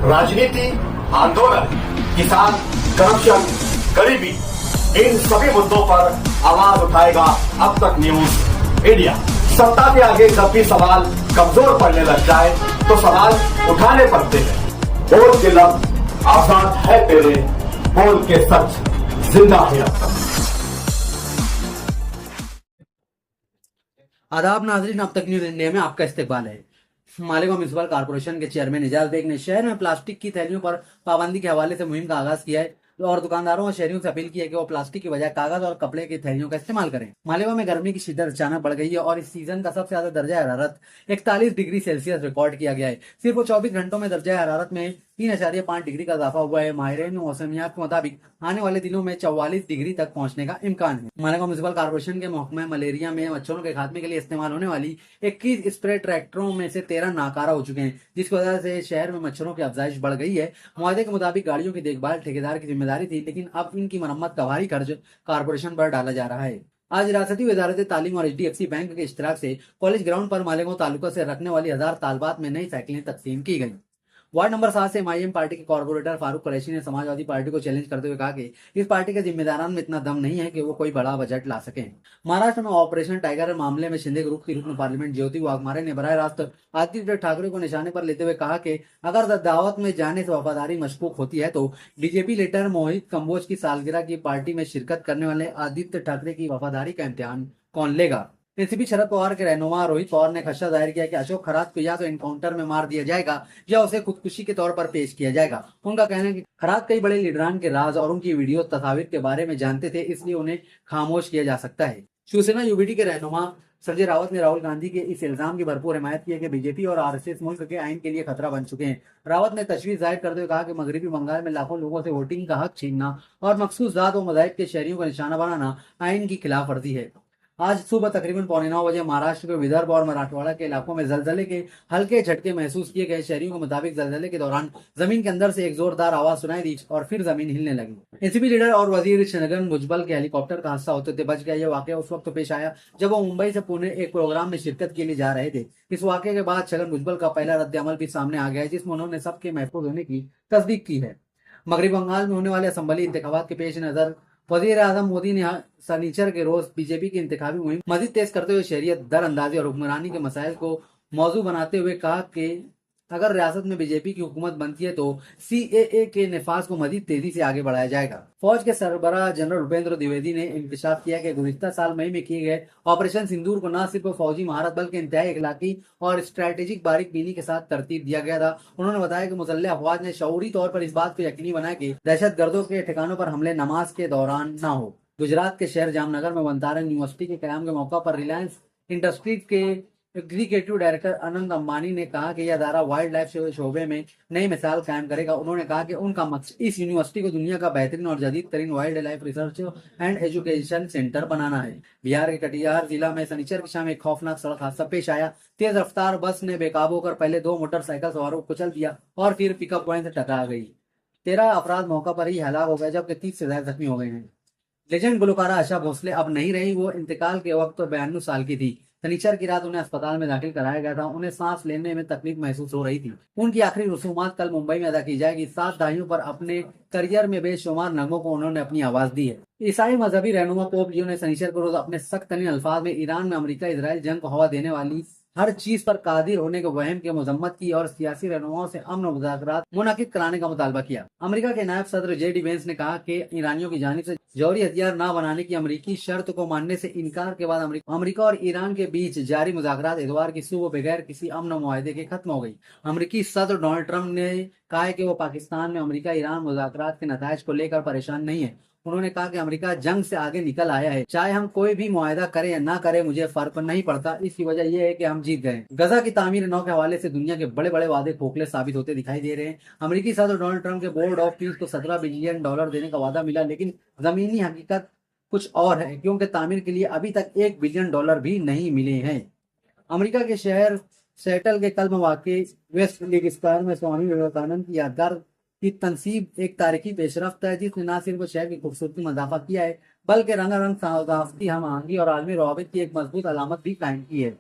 राजनीति, आंदोलन, किसान, करप्शन, गरीबी, इन सभी मुद्दों पर आवाज उठाएगा अब तक न्यूज इंडिया। सत्ता के आगे जब भी सवाल कमजोर पड़ने लग जाए तो सवाल उठाने पड़ते हैं। बोल के लफ्ज आजाद है तेरे, बोल के सच जिंदा है अब तक। आदाब नाज़रीन, अब तक न्यूज इंडिया में आपका इस्तकबाल है। मालेगांव म्यूनिसिपल कॉर्पोरेशन के चेयरमैन एजाज बेग ने शहर में प्लास्टिक की थैलियों पर पाबंदी के हवाले से मुहिम का आगाज किया है और दुकानदारों और शहरियों से अपील की है कि वो प्लास्टिक की बजाय कागज और कपड़े की थैलियों का इस्तेमाल करें। मालेगांव में गर्मी की शिद्दत अचानक बढ़ गई है और इस सीजन का सबसे ज्यादा दर्जा हरारत 41 डिग्री सेल्सियस रिकॉर्ड किया गया है। सिर्फ 24 घंटों में दर्जा हरारत में 3.5 डिग्री का इजाफा हुआ है। माहिरीन मौसमियात के मुताबिक आने वाले दिनों में 44 डिग्री तक पहुंचने का इम्कान है। मालेगांव म्यूनिसिपल कॉर्पोरेशन के महकमे मलेरिया में मच्छरों के खात्मे के लिए इस्तेमाल होने वाली 21 स्प्रे ट्रैक्टरों में से 13 नाकारा हो चुके हैं, जिसकी वजह से शहर में मच्छरों की अफजाइश बढ़ गई है। मुआहदे के मुताबिक गाड़ियों की देखभाल ठेकेदार की जिम्मेदारी थी, लेकिन अब इनकी मरम्मत का भारी खर्च कॉर्पोरेशन पर डाला जा रहा है। आज रियासती वजारत तालीम और HDFC बैंक के इश्तराक से कॉलेज ग्राउंड पर मालेगांव तालुका से रखने वाली 1000 तालबात में नई साइकिलें तकसीम की गई। वार्ड नंबर 7 से MIM पार्टी के कॉर्पोरेटर फारूक कुरैशी ने समाजवादी पार्टी को चैलेंज करते हुए कहा कि इस पार्टी के जिम्मेदारान में इतना दम नहीं है कि वो कोई बड़ा बजट ला सके। महाराष्ट्र में ऑपरेशन टाइगर मामले में शिंदे ग्रुप की रुकन पार्लियामेंट ज्योति वाघमारे ने बराह रास्त आदित्य ठाकरे को निशाने पर लेते हुए कहा कि अगर दावत में जाने से वफादारी मशकूक होती है तो BJP लीडर मोहित कंबोज की सालगिरह की पार्टी में शिरकत करने वाले आदित्य ठाकरे की वफादारी का इम्तिहान कौन लेगा। एनसीपी शरद पवार के रहनुमा रोहित पवार ने खदशा जाहिर किया कि अशोक खरात को या तो एनकाउंटर में मार दिया जाएगा या उसे खुदकुशी के तौर पर पेश किया जाएगा। उनका कहना है कि खरात कई बड़े लीडरान के राज और उनकी वीडियो तस्वीर के बारे में जानते थे, इसलिए उन्हें खामोश किया जा सकता है। शिवसेना UBD के रहनुमा संजय रावत ने राहुल गांधी के इस इल्जाम की भरपूर हिमायत की है कि BJP और RSS मुल्क के आइन के लिए खतरा बन चुके हैं। रावत ने तशवीश जाहिर करते हुए कहा कि मगरबी बंगाल में लाखों लोगों से वोटिंग का हक छीनना और मखसूस जात और मज़ाहिब के शहरियों का निशाना बनाना आइन की खिलाफ वर्जी है। आज सुबह तकरीबन 9:15 बजे महाराष्ट्र के विदर्भ और मराठवाड़ा के इलाकों में जलजले के हल्के झटके महसूस किए गए। शहरियों के मुताबिक जलजले के दौरान जमीन के अंदर से एक जोरदार आवाज सुनाई दी और फिर जमीन हिलने लगी। एनसीपी लीडर और वजीर शनगन भुजबल के हेलीकॉप्टर का हादसा होते बच गया। यह वाकया उस वक्त पेश आया जब वो मुंबई से पुणे एक प्रोग्राम में शिरकत के लिए जा रहे थे। इस वाकये के बाद छगन भुजबल का पहला रद्द अमल भी सामने आ गया है, जिसमें उन्होंने सबके महफूज होने की तस्दीक की है। मगरबी बंगाल में होने वाले असम्बली इंतखाबात के पेश नजर वजीर आजम मोदी ने शनिचर के रोज BJP की इंतखाबी मुहिम मजीद तेज करते हुए शरीयत दर अंदाजी और हुक्मरानी के मसाइल को मौजू बनाते हुए कहा कि अगर रियासत में BJP की हुकूमत बनती है तो CAA के नफाज को मजीद तेजी से आगे बढ़ाया जाएगा। फौज के सरबराह जनरल भूपेंद्र द्विवेदी ने इंकशाफ किया कि गुज़िश्ता साल मई में किए गए ऑपरेशन सिंदूर को न सिर्फ फौजी महारत बल्कि इंतहाई इखलाकी और स्ट्रैटेजिक बारीक बीनी के साथ तरतीब दिया गया था। उन्होंने बताया कि मुसल्लह अफवाज ने शऊरी तौर पर इस बात को यकीनी बनाया कि दहशत गर्दों के ठिकानों पर हमले नमाज के दौरान न हो। गुजरात के शहर जामनगर में वंतारा यूनिवर्सिटी के क्याम के मौका पर रिलायंस इंडस्ट्रीज के एग्जीक्यूटिव डायरेक्टर अनंत अंबानी ने कहा कि यह अदारा वाइल्ड लाइफ शोबे में नई मिसाल कायम करेगा। उन्होंने कहा कि उनका मकसद इस यूनिवर्सिटी को दुनिया का बेहतरीन और जदीद तरीन wild life research and education centre बनाना है। बिहार के कटिहार जिला में शनिचर की शाम एक खौफनाक सड़क हादसा पेश आया। तेज रफ्तार बस ने बेकाबू होकर पहले 2 मोटरसाइकिल सवारों को कुचल दिया और फिर पिकअप पॉइंट से टकरा गई। 13 अफराद मौका पर ही हलाक हो गए जबकि 30 से ज्यादा जख्मी हो गए हैं। लेजेंड गुलकारा आशा भोसले अब नहीं रही। वो इंतकाल के वक्त 92 साल की थी। शनिचर की रात उन्हें अस्पताल में दाखिल कराया गया था। उन्हें सांस लेने में तकलीफ महसूस हो रही थी। उनकी आखिरी रसूमात कल मुंबई में अदा की जाएगी। 7 दहाइयों पर अपने करियर में बेशुमार नगमों को उन्होंने अपनी आवाज दी है। ईसाई मजहबी रहनुमा पोप लियो ने शनिचर को रोज अपने सख्त तरीन अल्फाज में ईरान में अमेरिका इजराइल जंग को हवा देने वाली हर चीज पर कादिर होने के वहम की मजम्मत की और सियासी रहनुमाओं से अमन और मुज़ाकरात मुनाकिद कराने का मुतालबा किया। अमेरिका के नायब सदर JD वेंस ने कहा कि ईरानियों की जानिब से जौहरी हथियार न बनाने की अमेरिकी शर्त को मानने से इनकार के बाद अमेरिका और ईरान के बीच जारी मुज़ाकरात इतवार की सुबह बगैर किसी अमन मुआहदे के खत्म हो गई। अमेरिकी सदर डोनाल्ड ट्रंप ने कहा है कि वो पाकिस्तान में अमेरिका ईरान मुज़ाकरात के नताइज को लेकर परेशान नहीं है। उन्होंने कहा कि अमेरिका जंग से आगे निकल आया है। चाहे हम कोई भी मुआहदा करें या ना करें, मुझे फर्क नहीं पड़ता। इसकी वजह यह है कि हम जीत गए। गजा की तामीर नौ के हवाले से दुनिया के बड़े बड़े वादे खोखले साबित होते दिखाई दे रहे हैं। अमेरिकी सदर डोनाल्ड ट्रंप के बोर्ड ऑफ पीस को $17 बिलियन देने का वादा मिला, लेकिन जमीनी हकीकत कुछ और है, क्योंकि तामीर के लिए अभी तक $1 बिलियन भी नहीं मिले हैं। अमेरिका के शहर सेटल के कल में वाक़ई वेस्ट लीग स्क्वायर में स्वामी विवेकानंद की यादगार की तनसीब एक तारीखी पेशरफ्त है, जिसने न सिर्फ शहर की खूबसूरती में इजाफा किया है बल्कि रंगारंग सकाफती हम आहंगी और आलमी रवाबित की एक मजबूत अलामत भी कायम की है।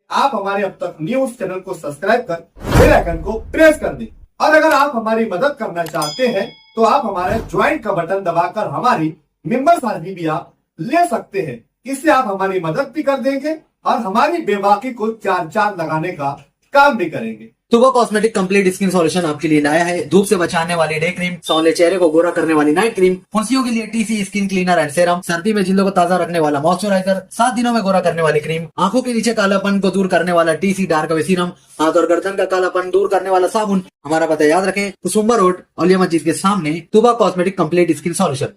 आप हमारे अब तक न्यूज चैनल को सब्सक्राइब कर बेल आइकन को प्रेस कर दें। और अगर आप हमारी मदद करना चाहते हैं तो आप हमारे ज्वाइन का बटन दबाकर हमारी मेंबर्स आईडी भी आप ले सकते हैं। इससे आप हमारी मदद भी कर देंगे और हमारी बेबाकी को चार चांद लगाने का काम भी करेंगे। तुबा कॉस्मेटिक कंप्लीट स्किन सॉल्यूशन आपके लिए लाया है धूप से बचाने वाली डे क्रीम, सौंले चेहरे को गोरा करने वाली नाइट क्रीम, फुंसियों के लिए TC skin cleaner and serum, सर्दी में जिल्दों को ताजा रखने वाला मॉइस्चराइजर, 7 दिनों में गोरा करने वाली क्रीम, आंखों के नीचे कालापन को दूर करने वाला टीसी डार्क वे सीरम, हाथ और गर्दन का कालापन दूर करने वाला साबुन। हमारा पता याद रखें, कुसुम्बा रोड, औलिया मस्जिद के सामने, तुबा कॉस्मेटिक कंप्लीट स्किन सॉल्यूशन।